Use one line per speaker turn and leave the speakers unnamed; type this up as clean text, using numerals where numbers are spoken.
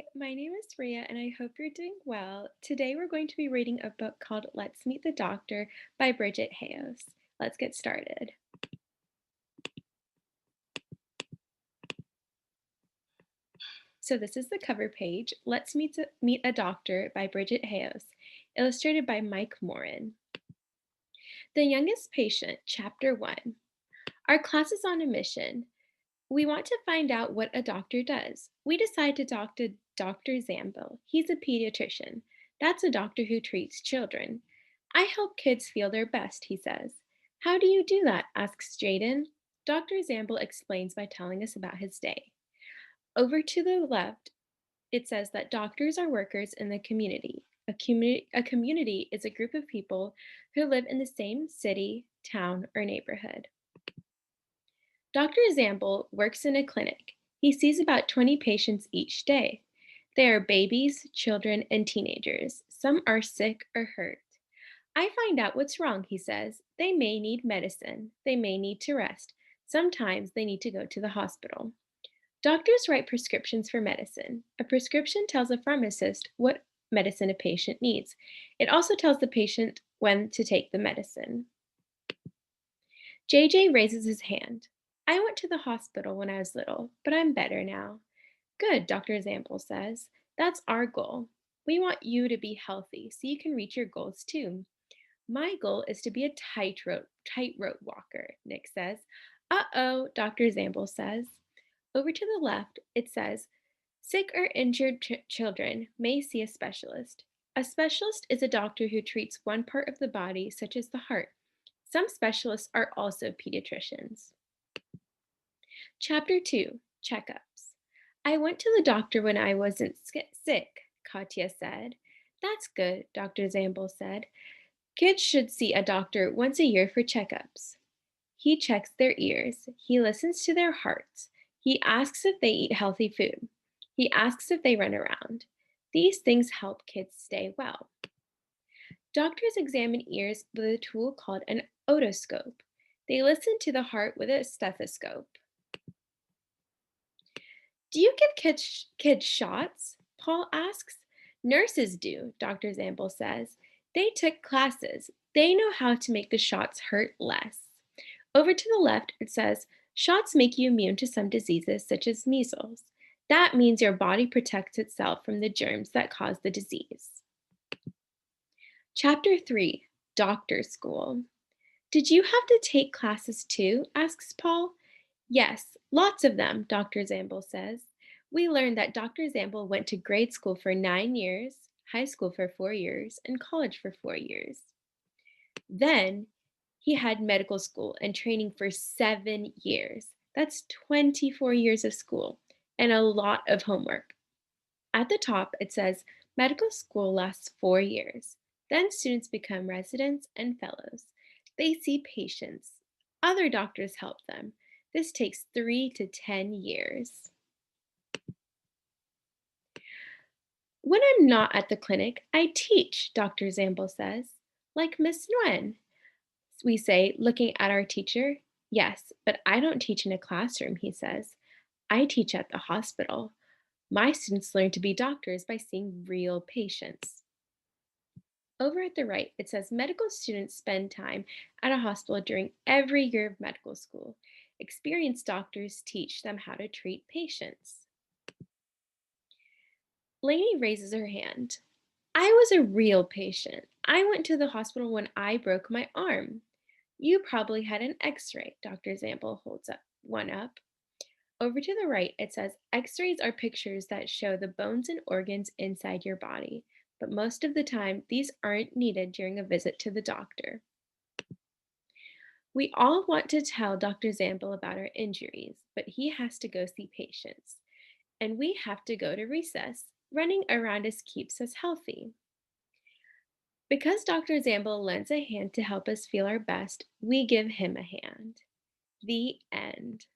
Hi, my name is Ria, and I hope you're doing well. Today we're going to be reading a book called Let's Meet the Doctor by Bridget Heos. Let's get started. So this is the cover page. Meet a Doctor by Bridget Heos, illustrated by Mike Moran. The Youngest Patient, Chapter 1. Our class is on a mission. We want to find out what a doctor does. We decide to talk to Dr. Zambo. He's a pediatrician. That's a doctor who treats children. I help kids feel their best, he says. How do you do that? Asks Jaden. Dr. Zambo explains by telling us about his day. Over to the left, it says that doctors are workers in the community. A community is a group of people who live in the same city, town, or neighborhood. Dr. Zamble works in a clinic. He sees about 20 patients each day. They are babies, children, and teenagers. Some are sick or hurt. I find out what's wrong, he says. They may need medicine. They may need to rest. Sometimes they need to go to the hospital. Doctors write prescriptions for medicine. A prescription tells a pharmacist what medicine a patient needs. It also tells the patient when to take the medicine. JJ raises his hand. I went to the hospital when I was little, but I'm better now. Good, Dr. Zample says. That's our goal. We want you to be healthy so you can reach your goals too. My goal is to be a tightrope walker, Nick says. Uh-oh, Dr. Zamble says. Over to the left, it says, sick or injured children may see a specialist. A specialist is a doctor who treats one part of the body, such as the heart. Some specialists are also pediatricians. Chapter 2, Checkups. I went to the doctor when I wasn't sick, Katya said. That's good, Dr. Zamble said. Kids should see a doctor once a year for checkups. He checks their ears. He listens to their hearts. He asks if they eat healthy food. He asks if they run around. These things help kids stay well. Doctors examine ears with a tool called an otoscope. They listen to the heart with a stethoscope. Do you give kids shots? Paul asks. Nurses do, Dr. Zamble says. They took classes. They know how to make the shots hurt less. Over to the left, it says, shots make you immune to some diseases such as measles. That means your body protects itself from the germs that cause the disease. Chapter 3, Doctor School. Did you have to take classes too? Asks Paul. Yes, lots of them, Dr. Zamble says. We learned that Dr. Zamble went to grade school for 9 years, high school for 4 years, and college for 4 years. Then he had medical school and training for 7 years. That's 24 years of school and a lot of homework. At the top, it says medical school lasts 4 years. Then students become residents and fellows. They see patients. Other doctors help them. This takes 3 to 10 years. When I'm not at the clinic, I teach, Dr. Zamble says. Like Miss Nguyen, we say, looking at our teacher. Yes, but I don't teach in a classroom, he says. I teach at the hospital. My students learn to be doctors by seeing real patients. Over at the right, it says medical students spend time at a hospital during every year of medical school. Experienced doctors teach them how to treat patients. Lainey raises her hand. I was a real patient. I went to the hospital when I broke my arm. You probably had an x-ray, Dr. Zamble holds up one up. Over to the right, it says x-rays are pictures that show the bones and organs inside your body, but most of the time, these aren't needed during a visit to the doctor. We all want to tell Dr. Zamble about our injuries, but he has to go see patients, and we have to go to recess. Running around us keeps us healthy. Because Dr. Zamble lends a hand to help us feel our best, we give him a hand. The end.